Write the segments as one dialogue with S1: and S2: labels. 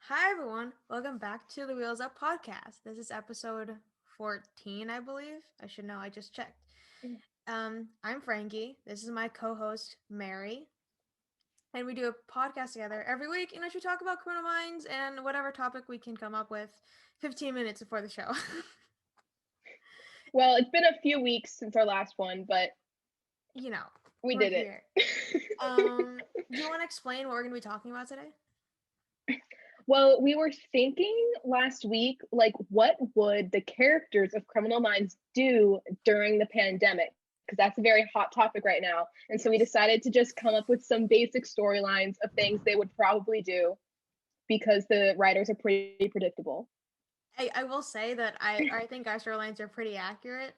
S1: Hi, everyone. Welcome back to the Wheels Up podcast. This is episode 14, I believe. I should know, I just checked. I'm Frankie. This is my co host, Mary. And we do a podcast together every week in which we talk about criminal minds and whatever topic we can come up with 15 minutes before the show.
S2: Well, it's been a few weeks since our last one, but
S1: you know,
S2: we
S1: we're
S2: did it.
S1: here. Do you want to explain what we're going to be talking about today?
S2: Well, we were thinking last week, like, what would the characters of Criminal Minds do during the pandemic? Because that's a very hot topic right now. And so we
S1: Yes.
S2: decided to just come up with some basic storylines of things they would probably do because the writers are pretty predictable.
S1: I will say that I think our storylines are pretty accurate.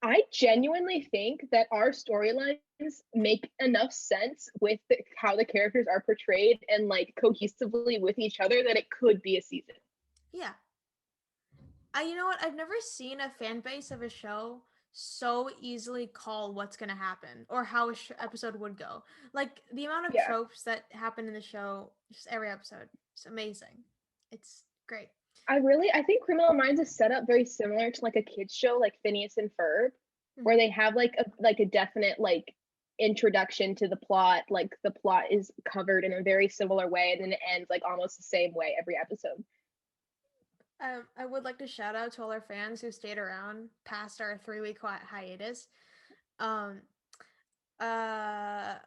S2: I genuinely think that our storylines make enough sense with how the characters are portrayed and like cohesively with each other that it could be a season.
S1: Yeah. You know what? I've never seen a fan base of a show so easily call what's going to happen or how a episode would go. Like the amount of
S2: Yeah.
S1: tropes that happen in the show, just every episode, it's amazing. It's great.
S2: I think Criminal Minds is set up very similar to like a kids show like Phineas and Ferb, where
S1: Mhm.
S2: they have like a definite like introduction to the plot, like the plot is covered in a very similar way and then it ends like almost the same way every episode.
S1: I would like to shout out to all our fans who stayed around past our 3 week hiatus. Um, uh,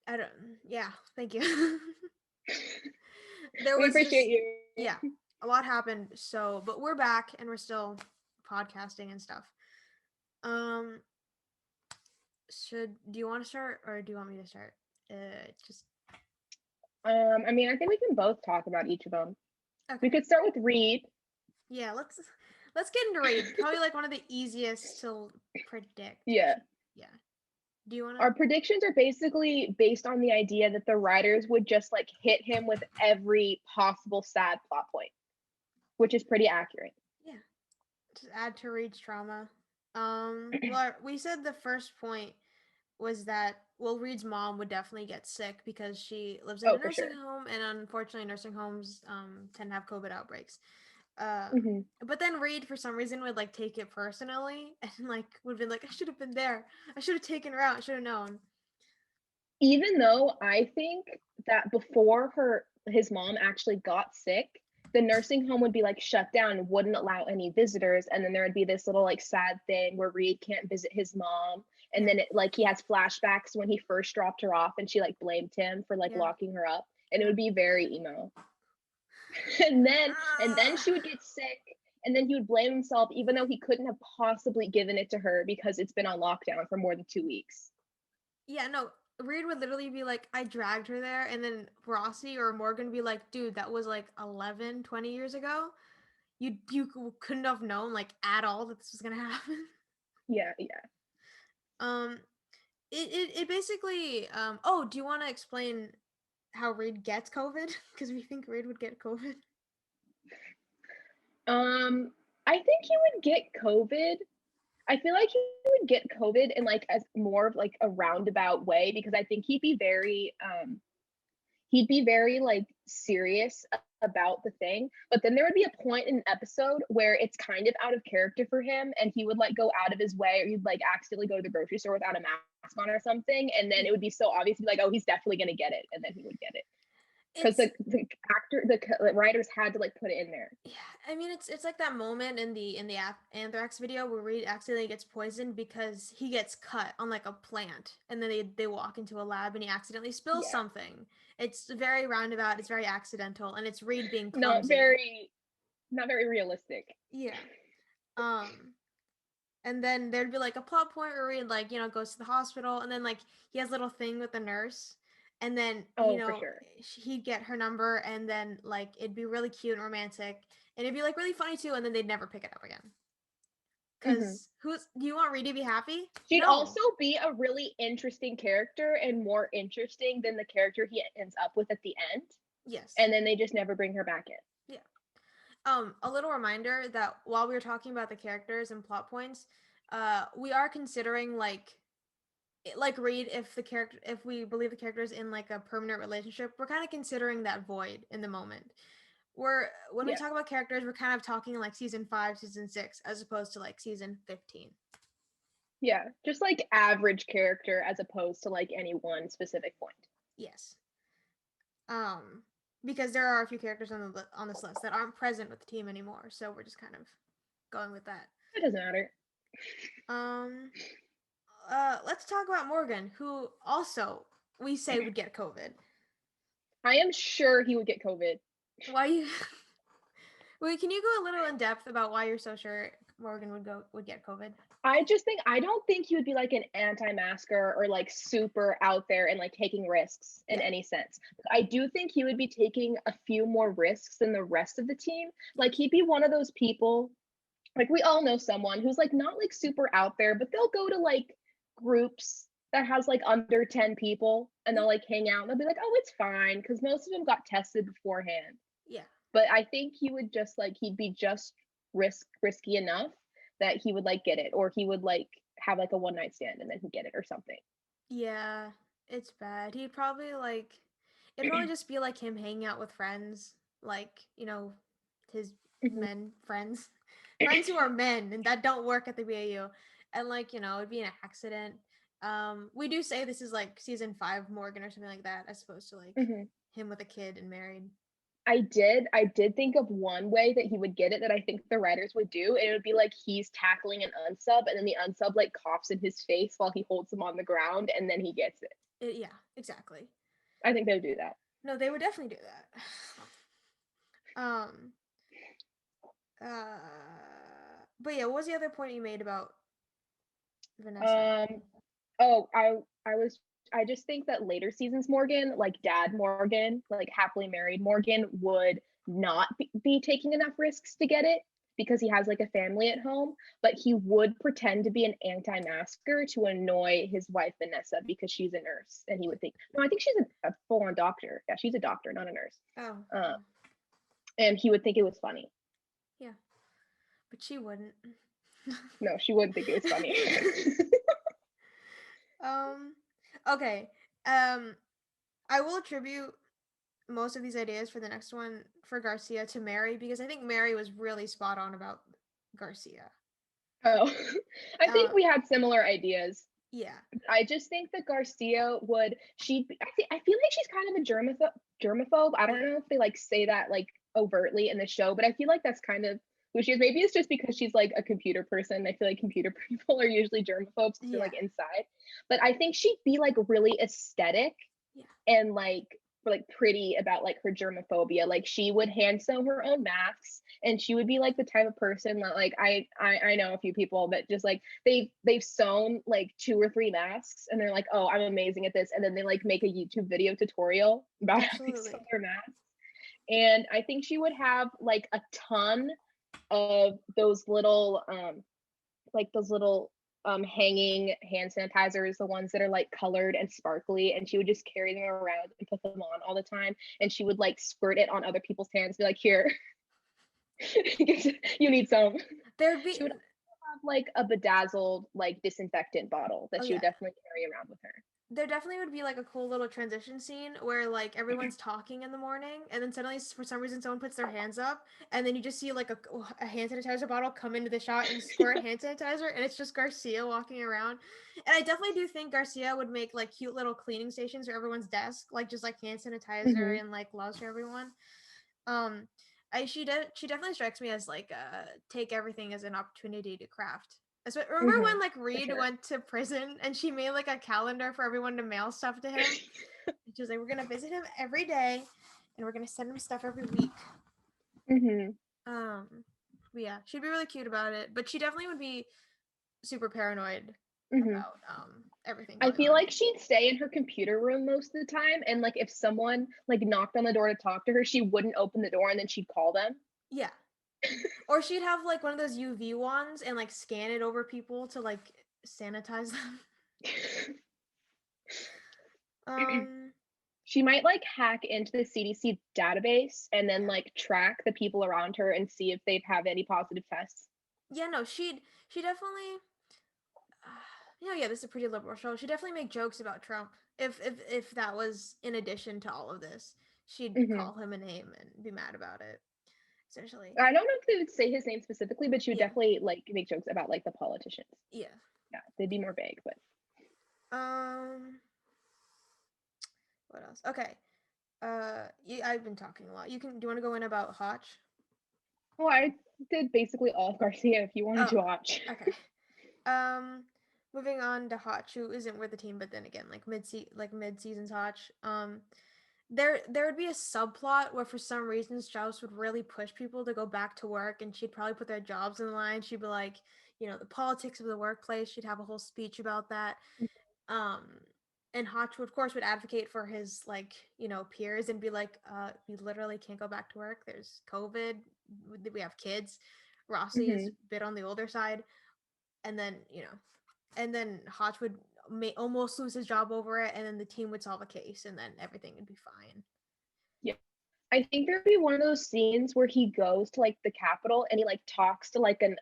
S1: I don't, yeah, thank you. There
S2: We
S1: was
S2: appreciate
S1: just,
S2: you.
S1: yeah, a lot happened. So, but we're back and we're still podcasting and stuff. Um, do you want to start or do you want me to start? Just
S2: I mean, I think we can both talk about each of them. We
S1: okay.
S2: could start with Reed.
S1: Yeah, let's get into Raid. Probably like one of the easiest to predict.
S2: Yeah.
S1: Yeah. Do you want to?
S2: Our predictions are basically based on the idea that the writers would just like hit him with every possible sad plot point, which is pretty accurate.
S1: Yeah. Just add to Raid's trauma. Well, we said the first point was that Reed's mom would definitely get sick because she lives in a
S2: Oh, for
S1: nursing
S2: sure.
S1: home, and unfortunately, nursing homes tend to have COVID outbreaks. Uh,
S2: Hmm.
S1: but then Reed, for some reason, would like take it personally and like would be like, "I should have been there. I should have taken her out. I should have known."
S2: Even though I think that before his mom actually got sick, the nursing home would be like shut down and wouldn't allow any visitors. And then there would be this little like sad thing where Reed can't visit his mom. And
S1: Yeah,
S2: then like he has flashbacks when he first dropped her off and she like blamed him for like
S1: yeah,
S2: locking her up. And it
S1: yeah.
S2: would be very emo. And then she would get sick and then he would blame himself even though he couldn't have possibly given it to her because it's been on lockdown for more than 2 weeks.
S1: Yeah, no. Reed would literally be like, I dragged her there, and then Rossi or Morgan would be like, dude, that was like 11, 20 years ago. You couldn't have known like at all that this was gonna happen.
S2: Yeah, yeah.
S1: Um, it basically oh, do you want to explain how Reed gets COVID? Because we think Reed would get COVID.
S2: um I think he would get COVID. I feel like he would get COVID in like as more of like a roundabout way because I think he'd be very like serious about the thing, but then there would be a point in an episode where it's kind of out of character for him and he would like go out of his way or he'd like accidentally go to the grocery store without a mask on or something and then it would be so obvious to be like, oh, he's definitely going to get it, and then he would get it because
S1: It's
S2: the writers had to like put it in there.
S1: Yeah, I mean it's like that moment in the anthrax video where Reed accidentally gets poisoned because he gets cut on like a plant and then they walk into a lab and he accidentally spills
S2: Yeah,
S1: something. It's very roundabout, it's very accidental, and it's Reed being
S2: not
S1: clumsy.
S2: very not very realistic.
S1: Yeah. Um and then there'd be like a plot point where Reed like, goes to the hospital and then like he has a little thing with the nurse and then,
S2: Oh, for sure.
S1: he'd get her number and then like it'd be really cute and romantic and it'd be like really funny too and then they'd never pick it up again.
S2: Hmm.
S1: Cause who's do you want Reed to be happy?
S2: She'd
S1: No.
S2: also be a really interesting character and more interesting than the character he ends up with at the end.
S1: Yes.
S2: And then they just never bring her back in.
S1: Yeah. A little reminder that while we were talking about the characters and plot points, we are considering like Reed if we believe the character's in like a permanent relationship, we're kind of considering that void in the moment. when we
S2: Yeah.
S1: talk about characters, we're kind of talking like season 5, season 6, as opposed to like season 15.
S2: Yeah. Just like average character as opposed to like any one specific point.
S1: Yes. Because there are a few characters on this list that aren't present with the team anymore, so we're just kind of going with that.
S2: It doesn't matter.
S1: Um, let's talk about Morgan, who also we say would get COVID.
S2: I am sure he would get COVID.
S1: Why you? Wait, can you go a little in depth about why you're so sure Morgan would get COVID?
S2: I don't think he would be like an anti-masker or like super out there and like taking risks in
S1: Yeah.
S2: any sense. I do think he would be taking a few more risks than the rest of the team. Like he'd be one of those people, like we all know someone who's like not like super out there, but they'll go to like groups that has like under 10 people and they'll like hang out and they'll be like, oh, it's fine because most of them got tested beforehand.
S1: Yeah.
S2: But I think he would just like he'd be just risky enough that he would like get it, or he would like have like a one night stand and then he'd get it or something.
S1: Yeah, it's bad. He'd probably like it'd probably just be like him hanging out with friends, like, his
S2: Mhm.
S1: men friends. Friends who are men and that don't work at the BAU. And like, it'd be an accident. We do say this is like season 5 Morgan or something like that, as opposed to like
S2: Mhm.
S1: him with a kid and married.
S2: I did think of one way that he would get it that I think the writers would do. And it would be like he's tackling an unsub and then the unsub like coughs in his face while he holds him on the ground and then he gets it.
S1: Yeah, exactly.
S2: I think they would do that.
S1: No, they would definitely do that. um but yeah, what was the other point you made about Vanessa?
S2: Um oh, I just think that later seasons Morgan, like dad Morgan, like happily married Morgan, would not be taking enough risks to get it because he has like a family at home, but he would pretend to be an anti-masker to annoy his wife Vanessa because she's a nurse, and he would think, no, I think she's a full-on doctor. Yeah, she's a doctor, not a nurse.
S1: Oh,
S2: And he would think it was funny.
S1: yeah, but she wouldn't.
S2: No, she wouldn't think it was funny.
S1: um, okay. Um, I will attribute most of these ideas for the next one for Garcia to Mary because I think Mary was really spot on about Garcia.
S2: Oh, I
S1: Uh,
S2: think we had similar ideas.
S1: yeah,
S2: I just think that Garcia would I feel like she's kind of a germaphobe. I don't know if they like say that like overtly in the show, but I feel like that's kind of who she is. Maybe it's just because she's like a computer person. I feel like computer people are usually germaphobes because they're
S1: yeah,
S2: like inside. But I think she'd be like really aesthetic
S1: yeah.
S2: and like pretty about like her germophobia. Like she would hand sew her own masks, and she would be like the type of person that like I know a few people that just like they've sewn like 2 or 3 masks and they're like, oh, I'm amazing at this, and then they like make a YouTube video tutorial about how they sew
S1: Absolutely.
S2: their masks. And I think she would have like a ton of those little hanging hand sanitizers, the ones that are like colored and sparkly, and she would just carry them around and put them on all the time, and she would like squirt it on other people's hands, be like, here, you need some.
S1: There'd be
S2: She would have like a bedazzled like disinfectant bottle that
S1: oh
S2: she would
S1: yeah,
S2: definitely carry around with her.
S1: there definitely would be like a cool little transition scene where like everyone's talking in the morning and then suddenly for some reason someone puts their hands up and then you just see like a hand sanitizer bottle come into the shot and squirt hand sanitizer and it's just Garcia walking around. And I definitely do think Garcia would make like cute little cleaning stations for everyone's desk, like just like hand
S2: Mm-hmm.
S1: sanitizer and like gloves for everyone. um she definitely strikes me as like take everything as an opportunity to craft. Remember
S2: Mm-hmm.
S1: when like
S2: For
S1: Reed
S2: sure.
S1: went to prison and she made like a calendar for everyone to mail stuff to him? She was like, we're gonna visit him every day and we're gonna send him stuff every week.
S2: Mm-hmm.
S1: Um but yeah, she'd be really cute about it, but she definitely would be super paranoid
S2: Mm-hmm.
S1: about everything
S2: I
S1: going
S2: feel
S1: on.
S2: like she'd stay in her computer room most of the time, and like if someone like knocked on the door to talk to her, she wouldn't open the door and then she'd call them.
S1: Yeah. Or she'd have like one of those UV wands and like scan it over people to like sanitize them. um
S2: She might like hack into the CDC database and then
S1: yeah.
S2: like track the people around her and see if they've had any positive tests.
S1: Yeah, no, she definitely yeah, this is a pretty liberal show. She'd definitely make jokes about Trump. If that was in addition to all of this, she'd
S2: Mm-hmm.
S1: call him a name and be mad about it. essentially.
S2: I don't know if they would say his name specifically, but she would
S1: Yeah.
S2: definitely like make jokes about like the politicians.
S1: Yeah.
S2: Yeah, they'd be more vague, but
S1: Um, what else? Okay. I've been talking a lot. Do you want to go in about Hotch?
S2: well, I did basically all of Garcia if you wanted
S1: Oh,
S2: to watch.
S1: okay. Um, moving on to Hotch, who isn't with the team, but then again, like mid season's Hotch. There would be a subplot where for some reason Strauss would really push people to go back to work, and she'd probably put their jobs in the line. She'd be like, the politics of the workplace. She'd have a whole speech about that. Um, and Hotch, of course, would advocate for his peers and be like, we literally can't go back to work. There's COVID. We have kids. Rossi is
S2: Hmm.
S1: a bit on the older side, and then Hotch would almost lose his job over it, and then the team would solve a case, and then everything would be fine.
S2: Yeah. I think there'd be one of those scenes where he goes to like the Capitol and he like talks to like a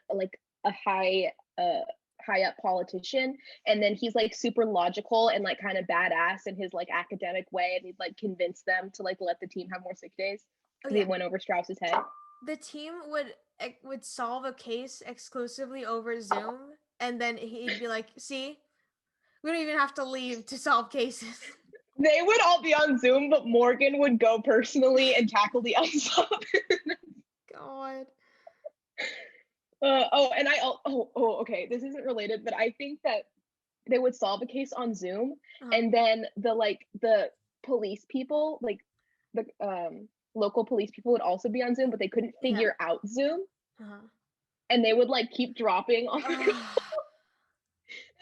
S2: uh high up politician, and then he's like super logical and like kind of badass in his like academic way, and he'd like convince them to like let the team have more sick days
S1: Oh
S2: because he
S1: yeah,
S2: went over Strauss's head.
S1: the team would solve a case exclusively over Zoom, and then he'd be like, "See, we don't even have to leave to solve cases."
S2: They would all be on Zoom, but Morgan would go personally and tackle the unsub.
S1: God.
S2: And okay, this isn't related, but I think that they would solve a case on Zoom,
S1: Uh-huh.
S2: and then the police people, like the local police people, would also be on Zoom, but they couldn't
S1: Yeah.
S2: figure out Zoom,
S1: Uh-huh.
S2: and they would like keep dropping on the call,
S1: Uh,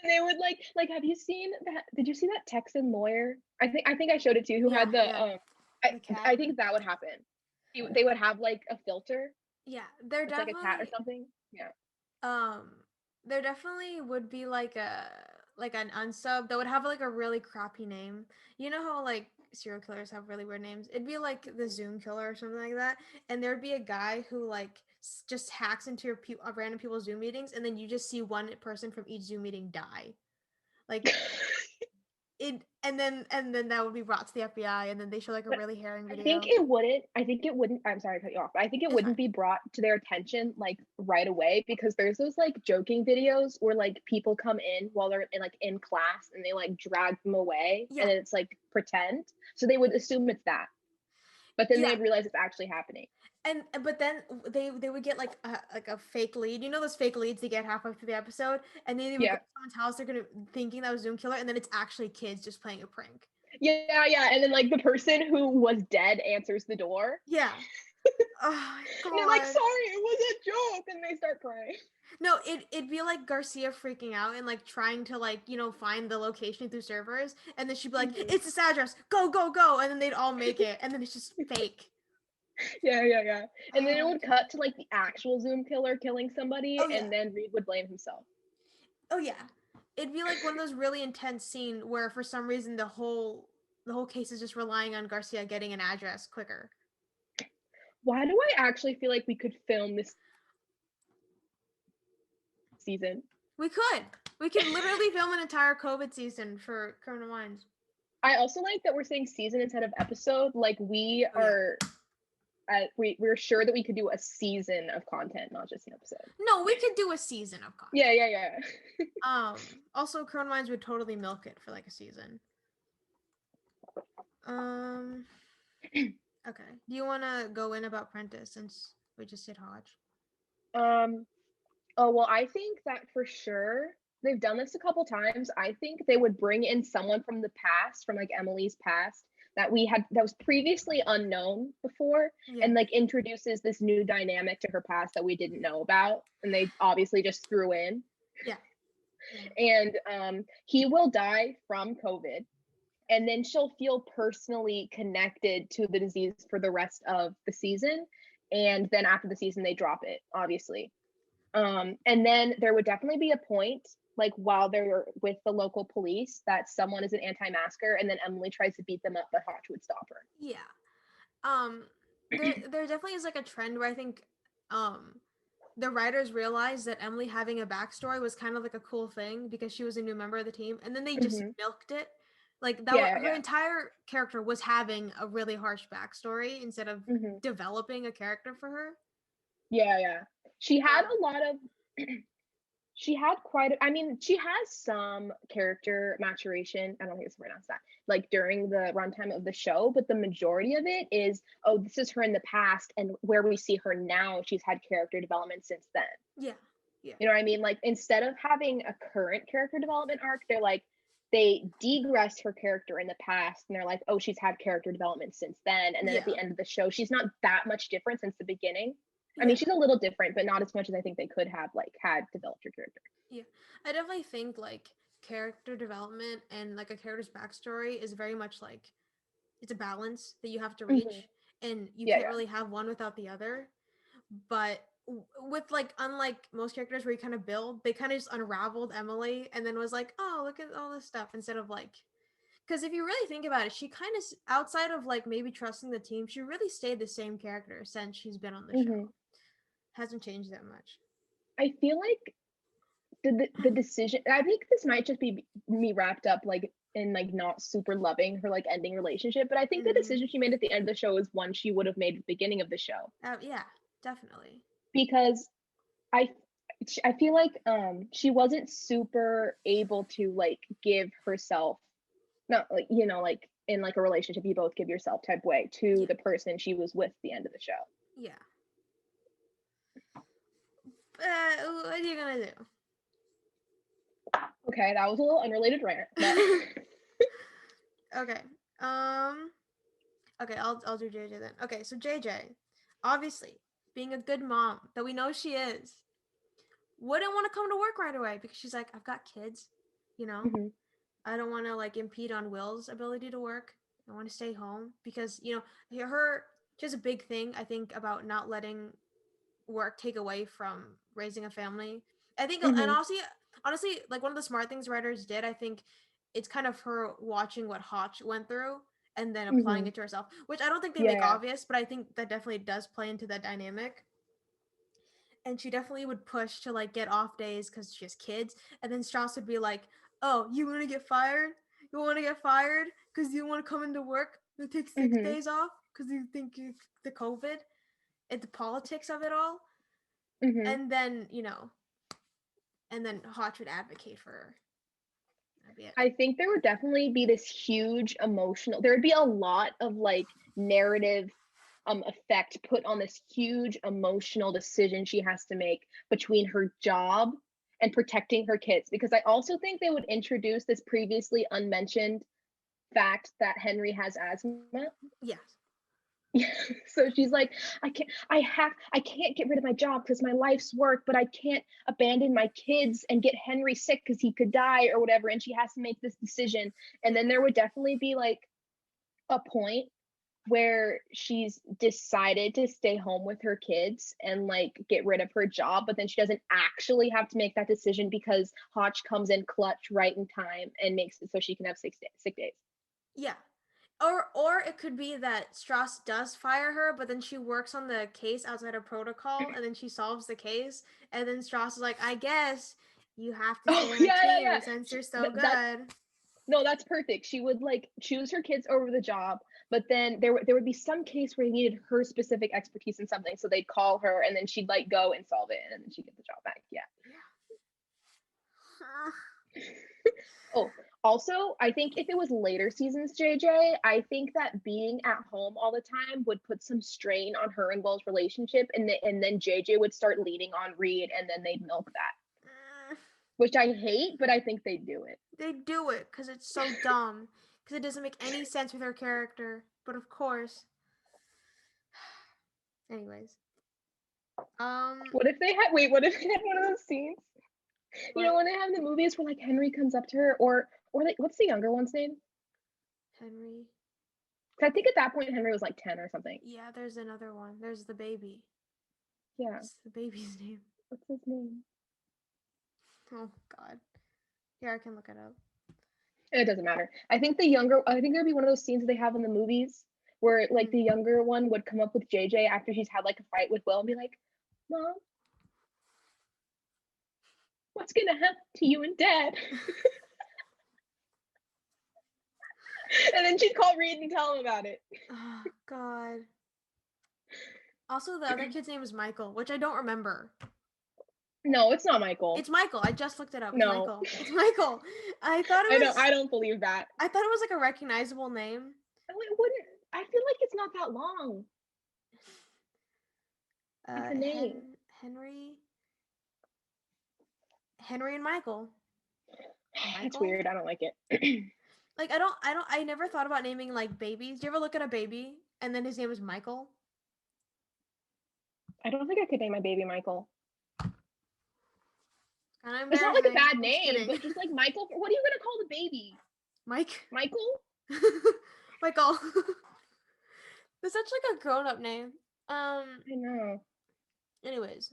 S2: and they would like have you seen that? Did you see that Texan lawyer? I think I showed it to you, who
S1: yeah,
S2: had the
S1: yeah.
S2: I,
S1: The cat.
S2: I think that would happen. They would have like a filter.
S1: Yeah, they're
S2: It's like a cat or
S1: definitely
S2: something. Yeah.
S1: um there definitely would be like an unsub that would have like a really crappy name. You know how like serial killers have really weird names? It'd be like the Zoom killer or something like that. And there'd be a guy who like just hacks into random people's Zoom meetings, and then you just see one person from each Zoom meeting die. Like and then that would be brought to the FBI, and then they show like a
S2: But
S1: really harrowing
S2: I think
S1: video.
S2: it wouldn't. I think it wouldn't. I'm sorry to cut you off. But I think it
S1: It's
S2: wouldn't
S1: fine.
S2: be brought to their attention like right away, because there's those like joking videos where like people come in while they're in class, and they like drag them away,
S1: Yeah.
S2: and it's like pretend. So they would assume it's that, but then
S1: Yeah.
S2: they'd realize it's actually happening.
S1: And but then they would get like a fake lead. You know those fake leads they get halfway through the episode, and then they would go
S2: Yeah.
S1: to someone's house. They're gonna thinking that was Zoom killer, and then it's actually kids just playing a prank.
S2: Yeah, yeah. And then like the person who was dead answers the door.
S1: Yeah. Oh my
S2: And they're like,
S1: god.
S2: sorry, it was a joke, and they start crying.
S1: No, it'd be like Garcia freaking out and like trying to find the location through servers, and then she'd be like,
S2: Mhm.
S1: "It's this address. Go, go, go!" And then they'd all make it, and then it's just fake.
S2: Yeah, yeah, yeah. And then it
S1: Oh
S2: would cut to like the actual Zoom killer killing somebody,
S1: oh yeah.
S2: and then Reed would blame himself.
S1: Oh yeah. It'd be like one of those really intense scene where for some reason the whole case is just relying on Garcia getting an address quicker.
S2: Why do I actually feel like we could film this season?
S1: We could. We could literally film an entire COVID season for Criminal Minds.
S2: I also like that we're saying season instead of episode. Like we
S1: Oh yeah.
S2: are, we're sure that we could do a season of content, not just an episode.
S1: No, we could do a season of content.
S2: Yeah, yeah, yeah.
S1: Also Criminal Minds would totally milk it for like a season. Um okay. Do you wanna go in about Prentice since we just did Hodge?
S2: um. Oh well, I think that for sure they've done this a couple times. I think they would bring in someone from the past, from like Emily's past, that was previously unknown before,
S1: Yeah.
S2: and like introduces this new dynamic to her past that we didn't know about, and they obviously just threw in.
S1: Yeah. Yeah.
S2: And he will die from COVID, and then she'll feel personally connected to the disease for the rest of the season, and then after the season they drop it, obviously. And then there would definitely be a point, like while they're with the local police, that someone is an anti-masker, and then Emily tries to beat them up, but Hotch would stop her.
S1: Yeah. Um there definitely is like a trend where I think um the writers realized that Emily having a backstory was kind of like a cool thing because she was a new member of the team, and then they just
S2: Hmm.
S1: milked it. Like
S2: Yeah,
S1: her
S2: yeah.
S1: entire character was having a really harsh backstory instead of
S2: Hmm.
S1: developing a character for her.
S2: Yeah. She had
S1: Uh,
S2: a lot of she had I mean, she has some character maturation. I don't think it's pronounced that. Like during the runtime of the show, but the majority of it is, oh, this is her in the past, and where we see her now, she's had character development since then.
S1: yeah, yeah,
S2: You know what I mean? Like instead of having a current character development arc, they're like they degress her character in the past and they're like, oh, she's had character development since then. And then at
S1: yeah,
S2: the end of the show, she's not that much different since the beginning. I mean,
S1: yeah,
S2: she's a little different, but not as much as I think they could have like had developed her character.
S1: yeah. I definitely think like character development and like a character's backstory is very much like it's a balance that you have to
S2: Mm-hmm.
S1: reach, and you
S2: Yeah,
S1: can't really have one without the other. But with like unlike most characters where you kind of build, they kind of just unraveled Emily and then was like, oh, look at all this stuff, instead of like, because if you really think about it, she kind of, outside of like maybe trusting the team, she really stayed the same character since she's been on the
S2: yeah.
S1: show.
S2: Mm-hmm.
S1: Hasn't changed that much.
S2: I feel like the decision. I think this might just be me wrapped up like in like not super loving her like ending relationship, but I think the
S1: Mm-hmm.
S2: decision she made at the end of the show is one she would have made at the beginning of the show
S1: Yeah, definitely.
S2: because I I feel like she wasn't super able to like give herself, not like like in like a relationship you both give yourself type way to
S1: Yeah,
S2: the person she was with at the end of the show.
S1: yeah. What are you gonna
S2: Okay, that was a little unrelated rant, but
S1: do? Okay. Um. Okay, I'll do JJ then. Okay, so JJ, obviously, being a good mom that we know she is, wouldn't want to come to work right away because she's like, I've got kids, you know.
S2: mm-hmm,
S1: I don't want to like impede on Will's ability to work. I want to stay home because her she has a big thing I think about not letting work take away from raising a family. I think, and
S2: mm-hmm,
S1: honestly, like one of the smart things writers did, I think, it's kind of her watching what Hotch went through and then applying
S2: mm-hmm.
S1: it to herself, which I don't think they
S2: Yeah,
S1: make
S2: yeah.
S1: obvious, but I think that definitely does play into that dynamic. And she definitely would push to like get off days because she has kids, and then Strauss would be like, "Oh, you want to get fired? You want to get fired because you want to come into work and take six
S2: Mm-hmm,
S1: days off because you think the COVID and the politics of it all."
S2: mm-hmm.
S1: And then and then Hotch would advocate for her. That'd be it.
S2: I think there would definitely be this huge emotional, there would be a lot of like narrative effect put on this huge emotional decision she has to make between her job and protecting her kids, because I also think they would introduce this previously unmentioned fact that Henry has asthma.
S1: Yes.
S2: Yeah. So she's like, I can't get rid of my job because my life's work, but I can't abandon my kids and get Henry sick because he could die or whatever. And she has to make this decision. And
S1: Yeah.
S2: then there would definitely be like a point where she's decided to stay home with her kids and like get rid of her job, but then she doesn't actually have to make that decision because Hotch comes in clutch right in time and makes it so she can have sick days.
S1: Yeah. Or it could be that Strauss does fire her, but then she works on the case outside of protocol, and then she solves the case, and then Strauss is like, I guess you have to stay
S2: Oh
S1: on the
S2: yeah,
S1: team
S2: yeah,
S1: since
S2: yeah.
S1: you're so
S2: That
S1: good.
S2: no, that's perfect. She would like choose her kids over the job, but then there would be some case where he needed her specific expertise in something, so they'd call her, and then she'd like go and solve it, and then she'd get the job back. Yeah. Oh, also, I think if it was later seasons, JJ, I think that being at home all the time would put some strain on her and Will's relationship, and then JJ would start leaning on Reed, and then they'd milk that, which I hate, but I think they'd do it.
S1: They do it because it's so dumb. Because it doesn't make any sense with her character. But of course. Anyways. Um.
S2: What if they had wait? What if they had one of those scenes? You know,
S1: What?
S2: when they have the movies where like Henry comes up to her, or like what's the younger one's name?
S1: Henry.
S2: 'Cause I think at that point Henry was like 10 or something.
S1: Yeah, there's another one. There's the baby.
S2: Yeah.
S1: What's the baby's name?
S2: What's his name?
S1: Oh, God. Here, I can look it up.
S2: It doesn't matter. I think there'd be one of those scenes they have in the movies where like
S1: Mm.
S2: the younger one would come up with JJ after she's had like a fight with Will and be like, Mom, what's gonna happen to you and Dad? And then she'd call Reed and tell him about it.
S1: Oh, God. Also, the other kid's name is Michael, which I don't remember.
S2: No, it's not Michael.
S1: It's Michael. I just looked it up. It's
S2: No.
S1: Michael. It's Michael. I thought it was.
S2: I don't believe that.
S1: I thought it was like a recognizable name.
S2: Oh, it wouldn't. I feel like it's not that long. It's a name.
S1: Henry and Michael.
S2: It's weird. I don't like it.
S1: Like I never thought about naming like babies. Do you ever look at a baby and then his name is Michael?
S2: I don't think I could name my baby Michael.
S1: Kind of
S2: it's not like a bad name,
S1: kidding.
S2: But just like Michael. What are you gonna call the baby? Michael?
S1: Michael. That's such like a grown-up name.
S2: I know.
S1: Anyways.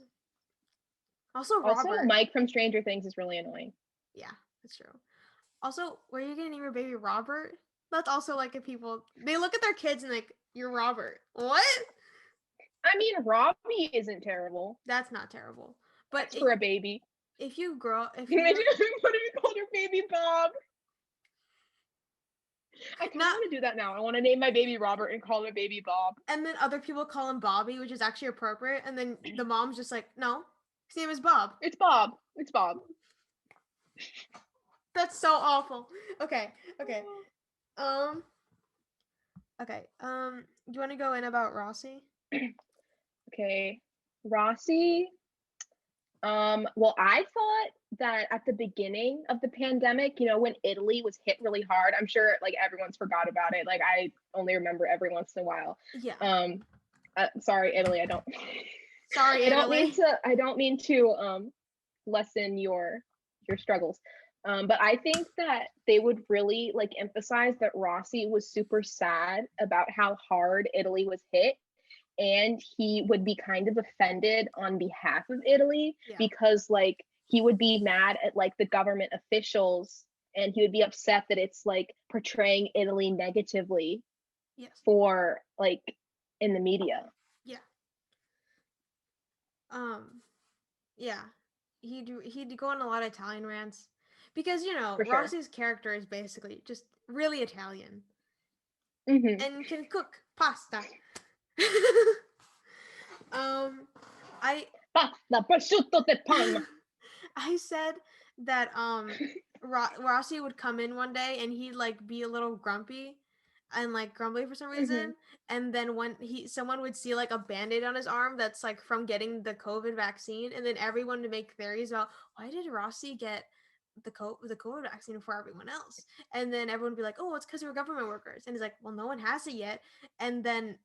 S1: Also, Robert.
S2: Mike from Stranger Things is really annoying.
S1: Yeah, that's true. Also, were you gonna name your baby Robert? That's also like if people they look at their kids and like, you're Robert. What?
S2: I mean, Robbie isn't terrible.
S1: That's not terrible. But
S2: for a baby.
S1: If you grow,
S2: what if you called your baby Bob? I kind of want to do that now. I want to name my baby Robert and call my baby Bob.
S1: And then other people call him Bobby, which is actually appropriate. And then the mom's just like, no, his name is Bob.
S2: It's Bob. It's Bob.
S1: That's so awful. Okay. Okay. Do you want to go in about Rossi?
S2: Okay. Rossi. Well, I thought that at the beginning of the pandemic, you know, when Italy was hit really hard, I'm sure like everyone's forgot about it. Like I only remember every once in a while.
S1: Yeah.
S2: Sorry, Italy.
S1: Sorry, Italy.
S2: I don't mean to lessen your struggles. But I think that they would really like emphasize that Rossi was super sad about how hard Italy was hit. And he would be kind of offended on behalf of Italy because like he would be mad at like the government officials and he would be upset that it's like portraying Italy negatively for like in the media.
S1: Yeah. Yeah. He'd go on a lot of Italian rants because, you know, Rossi's character is basically just really Italian and can cook pasta.
S2: prosciutto di Parma.
S1: I said that Rossi would come in one day and he'd like be a little grumpy and like grumbly for some reason, and then when someone would see like a band-aid on his arm that's like from getting the COVID vaccine, and then everyone would make theories about why did Rossi get the COVID vaccine for everyone else, and then everyone would be like, oh, it's because we're government workers, and he's like, well, no one has it yet, and then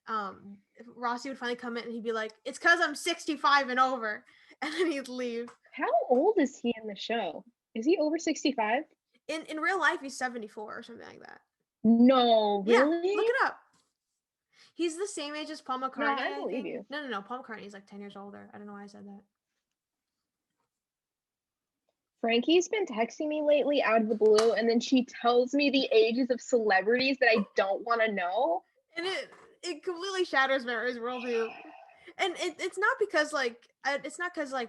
S1: Rossi would finally come in and he'd be like, it's because I'm 65 and over, and then he'd leave.
S2: How old is he in the show? Is he over 65?
S1: In real life he's 74 or something like that.
S2: No, really?
S1: Yeah, look it up. He's the same age as Paul McCartney.
S2: No, I believe you.
S1: No. Paul McCartney is like 10 years older. I don't know why I said that.
S2: Frankie's been texting me lately out of the blue, and then she tells me the ages of celebrities that I don't want to know.
S1: And it completely shatters Mary's worldview. And it's not because like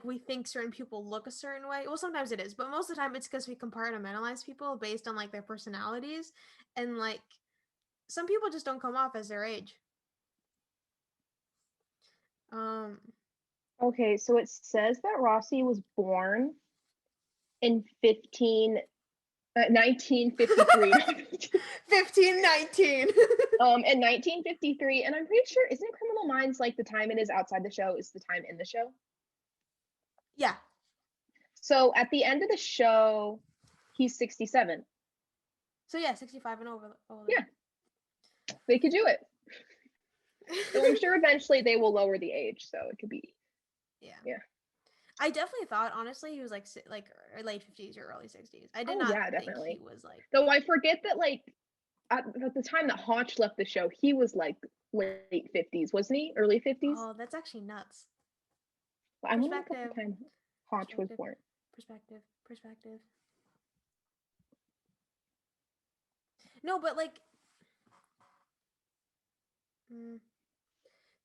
S1: we think certain people look a certain way. Well, sometimes it is, but most of the time it's because we compartmentalize people based on like their personalities, and like some people just don't come off as their age.
S2: Okay, so it says that Rossi was born in 1953.
S1: 1519.
S2: In 1953, and I'm pretty sure, isn't Criminal Minds like the time it is outside the show is the time in the show?
S1: Yeah.
S2: So at the end of the show, he's 67.
S1: So yeah, 65 and over.
S2: Yeah. They could do it. So I'm sure eventually they will lower the age, so it could be. Yeah.
S1: I definitely thought, honestly, he was like late 50s or early 60s. I did not think he was like.
S2: Though I forget that like at the time that Hotch left the show, he was like late 50s, wasn't he? Early 50s?
S1: Oh, that's actually nuts.
S2: I wonder what the time Hotch was born.
S1: Perspective. No, but like.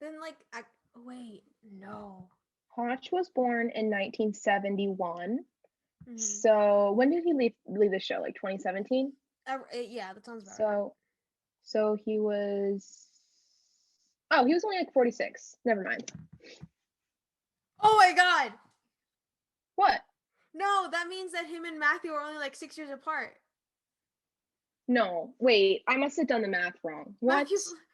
S1: Then like, wait, no.
S2: Hotch was born in 1971. So when did he leave the show? Like 2017?
S1: Yeah, that sounds about right.
S2: So he was. Oh, he was only like 46. Never mind.
S1: Oh my god!
S2: What?
S1: No, that means that him and Matthew are only like 6 years apart.
S2: No, wait. I must have done the math wrong. What?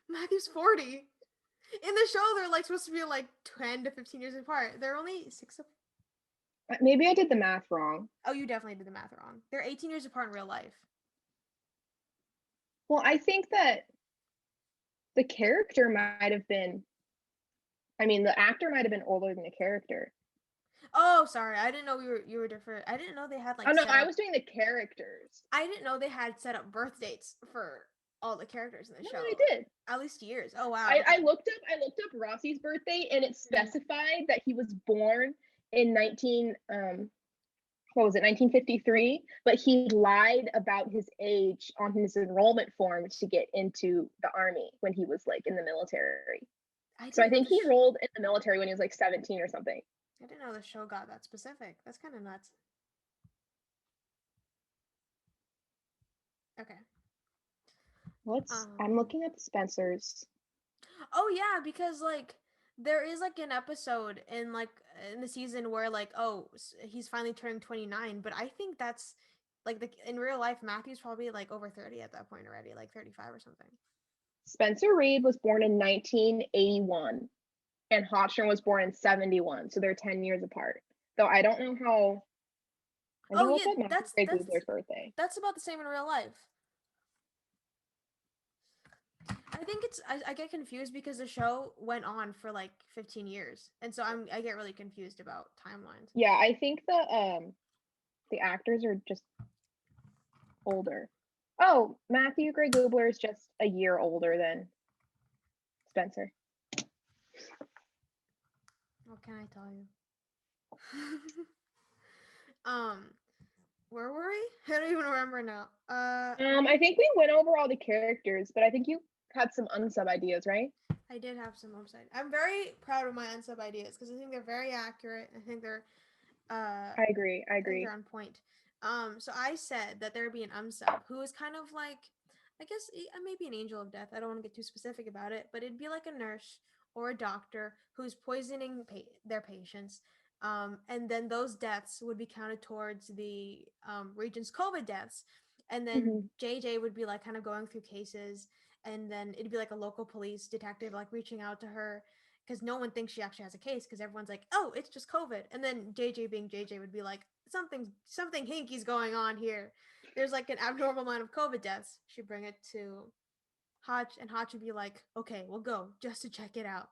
S1: Matthew's 40. In the show, they're like supposed to be like 10 to 15 years apart. They're only six.
S2: Maybe I did the math wrong.
S1: Oh, you definitely did the math wrong. They're 18 years apart in real life.
S2: Well, I think that the character might have been, I mean, the actor might have been older than the character.
S1: Oh, sorry. I didn't know you were different. I didn't know they had
S2: Oh
S1: like
S2: no,
S1: set
S2: I
S1: up.
S2: was doing the characters.
S1: I didn't know they had set up birth dates for all the characters in the
S2: No,
S1: show.
S2: I did.
S1: At least years. Oh wow.
S2: I looked up Rossi's birthday, and it specified that he was born in 1953, but he lied about his age on his enrollment form to get into the army when he was like in the military. So I think he enrolled in the military when he was like 17 or something.
S1: I didn't know the show got that specific. That's kind of nuts. Okay.
S2: I'm looking at the Spencers.
S1: Oh yeah, because like there is like an episode in the season where like he's finally turning 29, but I think that's like in real life Matthew's probably like over 30 at that point already, like 35 or something.
S2: Spencer Reed was born in 1981 and Hotchner was born in 71, so they're 10 years apart. Though I don't know how.
S1: Oh yeah,
S2: Matthew Gray birthday.
S1: That's about the same in real life. I think I get confused because the show went on for like 15 years, and so I get really confused about timelines.
S2: Yeah, I think the actors are just older. Oh, Matthew Gray Gubler is just a year older than Spencer.
S1: What can I tell you? Where were we? I don't even remember now.
S2: I think we went over all the characters, but I think you had some unsub ideas, right?
S1: I did have some upside. I'm very proud of my unsub ideas because I think they're very accurate. I think they're
S2: I agree.
S1: I think they're on point. So I said that there'd be an unsub who is kind of like, I guess maybe an angel of death. I don't want to get too specific about it, but it'd be like a nurse or a doctor who's poisoning their patients. And then those deaths would be counted towards the region's COVID deaths. And then JJ would be like kind of going through cases, and then it'd be like a local police detective like reaching out to her because no one thinks she actually has a case because everyone's like, oh, it's just COVID. And then JJ being JJ would be like, something hinky's going on here. There's like an abnormal amount of COVID deaths. She'd bring it to Hotch, and Hotch would be like, okay, we'll go just to check it out.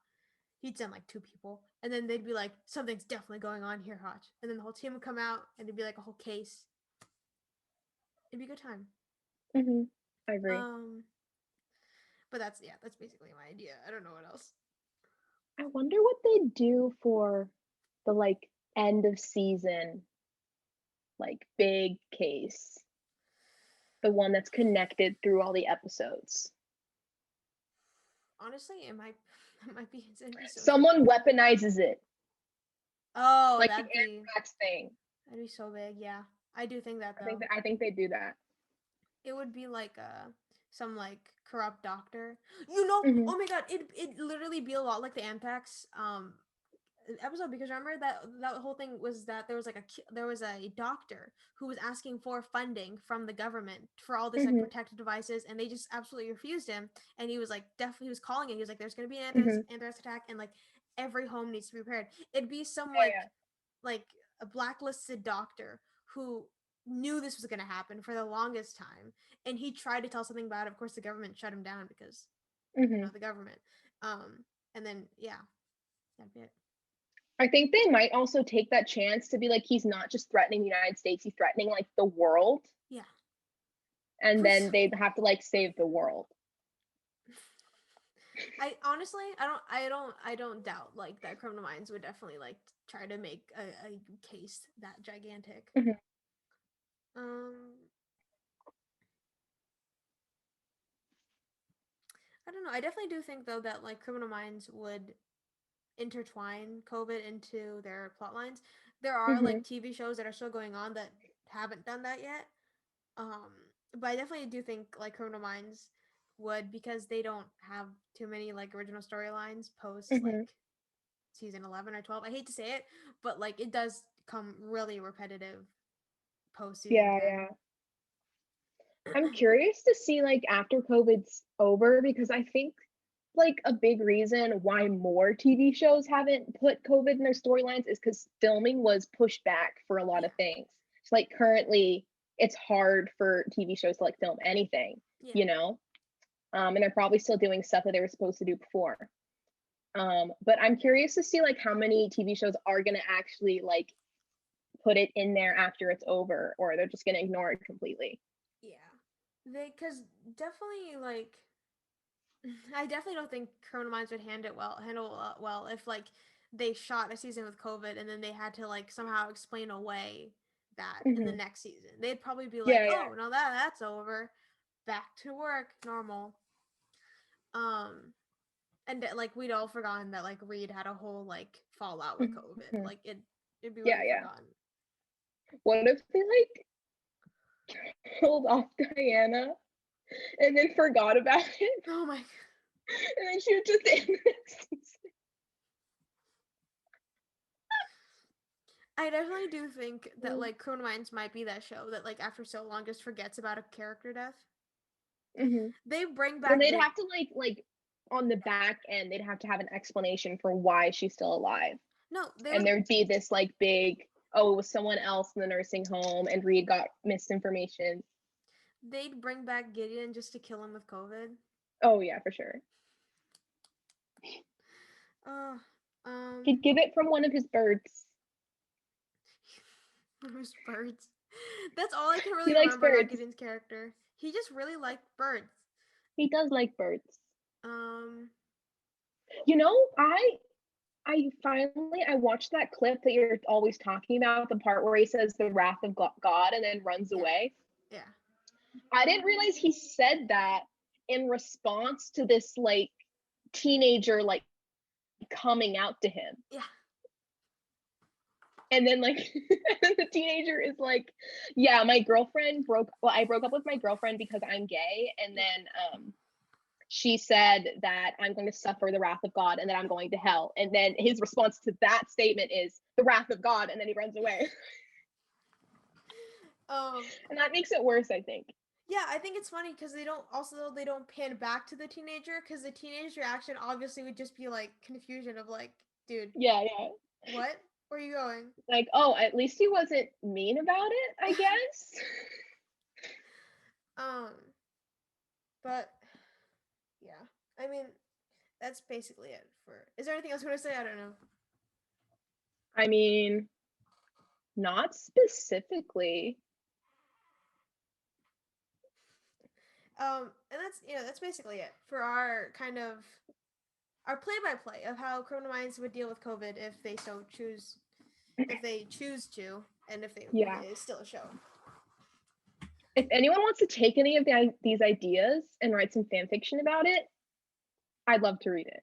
S1: He'd send like 2 people, and then they'd be like, something's definitely going on here, Hotch. And then the whole team would come out, and it'd be like a whole case. It'd be a good time.
S2: I agree.
S1: But that's basically my idea. I don't know what else.
S2: I wonder what they do for the like end of season, like big case. The one that's connected through all the episodes.
S1: Honestly, it might be so
S2: someone weaponizes it.
S1: Oh,
S2: like the anthrax thing.
S1: That'd be so big. Yeah, I do think that though.
S2: I think they do that.
S1: It would be like some like corrupt doctor. You know, oh my god, it literally be a lot like the anthrax episode, because remember that whole thing was that there was a doctor who was asking for funding from the government for all this like protective devices, and they just absolutely refused him. And he was like, definitely, he was calling it. He was like, there's going to be an anthrax attack, and like every home needs to be prepared. It'd be some like a blacklisted doctor who knew this was going to happen for the longest time, and he tried to tell something about it. Of course, the government shut him down because the government. And then that'd be it.
S2: I think they might also take that chance to be like, he's not just threatening the United States, he's threatening like the world.
S1: Yeah.
S2: And then they'd have to like save the world.
S1: I honestly, I don't doubt like that Criminal Minds would definitely like try to make a case that gigantic. I don't know. I definitely do think though that like Criminal Minds would intertwine COVID into their plot lines. There are like TV shows that are still going on that haven't done that yet. But I definitely do think like Criminal Minds would, because they don't have too many like original storylines post
S2: Hmm.
S1: like season 11 or 12. I hate to say it, but like it does come really repetitive post season
S2: Yeah,
S1: 10.
S2: yeah. I'm curious to see like after COVID's over because I think like a big reason why more TV shows haven't put COVID in their storylines is because filming was pushed back for a lot
S1: Yeah.
S2: of things. So like currently it's hard for TV shows to like film anything,
S1: Yeah.
S2: you know? And they're probably still doing stuff that they were supposed to do before. But I'm curious to see like how many TV shows are gonna actually like put it in there after it's over, or they're just gonna ignore it completely.
S1: Yeah. They, cuz definitely like I definitely don't think Criminal Minds would handle well if like they shot a season with COVID and then they had to like somehow explain away that in the
S2: Hmm.
S1: next season. They'd probably be like,
S2: Yeah, yeah.
S1: "Oh, no, that's over. Back to work, normal." Um and like we'd all forgotten that like Reed had a whole like fallout with COVID.
S2: Mhm.
S1: Like it'd be
S2: Yeah,
S1: really
S2: yeah.
S1: forgotten.
S2: What if they like killed off Diana and then forgot about it,
S1: Oh my.
S2: and then she was just in this?
S1: I definitely do think that like Criminal Minds might be that show that like after so long just forgets about a character death.
S2: Hmm.
S1: They bring
S2: Then
S1: back
S2: they'd
S1: Gid.
S2: have to like on the back end, they'd have to have an explanation for why she's still alive,
S1: No, they
S2: and
S1: would.
S2: there'd be this like big, oh, it was someone else in the nursing home, and Reed got misinformation.
S1: They'd bring back Gideon just to kill him with COVID.
S2: Oh yeah, for sure.
S1: Oh,
S2: He'd give it from one of his birds.
S1: who's birds? That's all I can
S2: He
S1: really
S2: likes
S1: remember about
S2: birds.
S1: Gideon's character. He just really liked birds.
S2: He does like birds.
S1: Um,
S2: You know, I finally I watched that clip that you're always talking about, the part where he says the wrath of God and then runs
S1: yeah,
S2: away.
S1: yeah,
S2: I didn't realize he said that in response to this like teenager like coming out to him.
S1: yeah.
S2: And then like and the teenager is like, yeah, my girlfriend broke well, I broke up with my girlfriend because I'm gay, and
S1: Yeah.
S2: then she said that I'm going to suffer the wrath of God and that I'm going to hell. And then his response to that statement is the wrath of God, and then he runs away.
S1: Um,
S2: And that makes it worse, I think.
S1: yeah, I think it's funny because they don't pan back to the teenager because the teenager's reaction obviously would just be like confusion of like, dude,
S2: Yeah, yeah.
S1: what? Where are you going?
S2: Like, oh, at least he wasn't mean about it, I guess.
S1: um, but yeah, I mean, that's basically it for. Is there anything else you want to say? I don't know.
S2: I mean, not specifically.
S1: And that's basically it for our kind of our play by play of how Criminal Minds would deal with COVID if they choose to, and if
S2: Yeah.
S1: it is still a show.
S2: If anyone wants to take any of these ideas and write some fan fiction about it, I'd love to read it.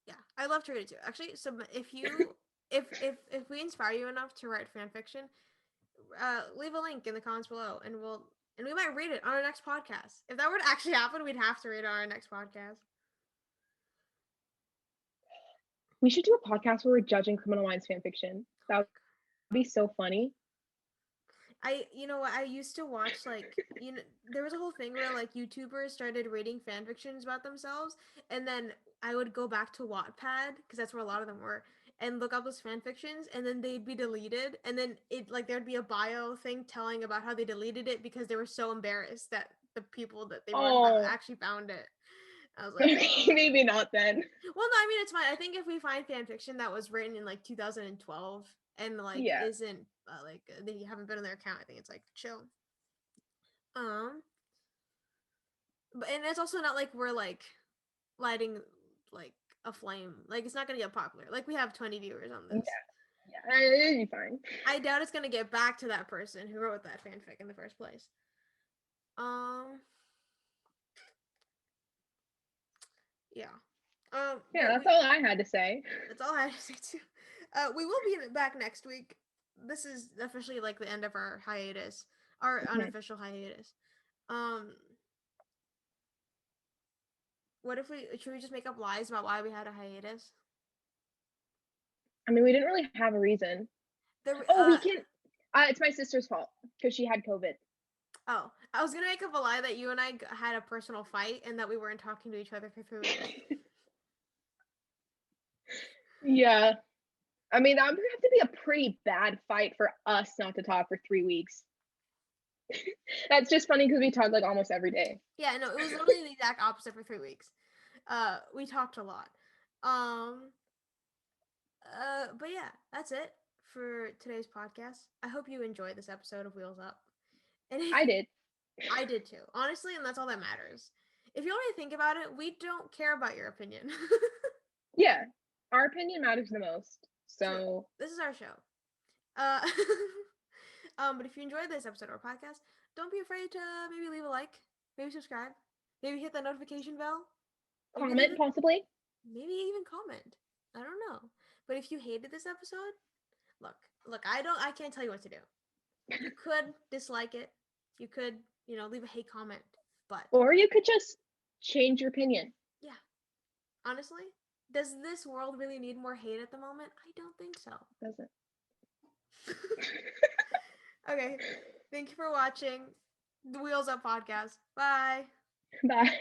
S1: Yeah, I love to read it too. Actually, so if we inspire you enough to write fan fiction, leave a link in the comments below, and we might read it on our next podcast. If that were to actually happen, we'd have to read it on our next podcast.
S2: We should do a podcast where we're judging Criminal Minds fan fiction. That would be so funny.
S1: You know what, I used to watch like there was a whole thing where like YouTubers started reading fan fictions about themselves, and then I would go back to Wattpad because that's where a lot of them were, and look up those fan fictions, and then they'd be deleted, and then it like there'd be a bio thing telling about how they deleted it because they were so embarrassed that the people that they wrote about
S2: Oh,
S1: actually found it. I was like,
S2: okay, maybe not then.
S1: well, no, I mean it's fine. I think if we find fan fiction that was written in like 2012 and like
S2: Yeah.
S1: isn't they haven't been on their account, I think it's like chill. Um, but and it's also not like we're like lighting like a flame. Like it's not gonna get popular. Like we have 20 viewers on
S2: Yeah.
S1: this.
S2: Yeah. It'd be fine.
S1: I doubt it's gonna get back to that person who wrote that fanfic in the first place. Um, yeah.
S2: Yeah,
S1: But
S2: that's all I had to say.
S1: that's all I had to say too. We will be back next week. This is officially like the end of our hiatus, our
S2: Mhm.
S1: unofficial hiatus. Um, What if should we just make up lies about why we had a hiatus?
S2: I mean, we didn't really have a reason.
S1: There,
S2: Oh, we can. It's my sister's fault because she had COVID.
S1: Oh, I was gonna make up a lie that you and I had a personal fight and that we weren't talking to each other for 3 weeks.
S2: Yeah. I mean, that would have to be a pretty bad fight for us not to talk for 3 weeks. That's just funny because we talk like almost every day.
S1: Yeah, no, it was literally the exact opposite for 3 weeks. We talked a lot. Um, but yeah, that's it for today's podcast. I hope you enjoyed this episode of Wheels Up. And if
S2: I did.
S1: I did too, honestly, and that's all that matters. If you already think about it, we don't care about your opinion.
S2: Yeah. Our opinion matters the most.
S1: True.
S2: So,
S1: This is our show. Uh, but if you enjoyed this episode of our podcast, don't be afraid to maybe leave a like, maybe subscribe, maybe hit that notification bell, maybe
S2: comment possibly.
S1: maybe even comment. I don't know. But if you hated this episode, look, I can't tell you what to do. You could dislike it. You could, leave a hate comment. But
S2: Or you could just change your opinion.
S1: yeah, honestly, does this world really need more hate at the moment? I don't think so.
S2: Doesn't.
S1: Okay. Thank you for watching the Wheels Up podcast. Bye.
S2: Bye.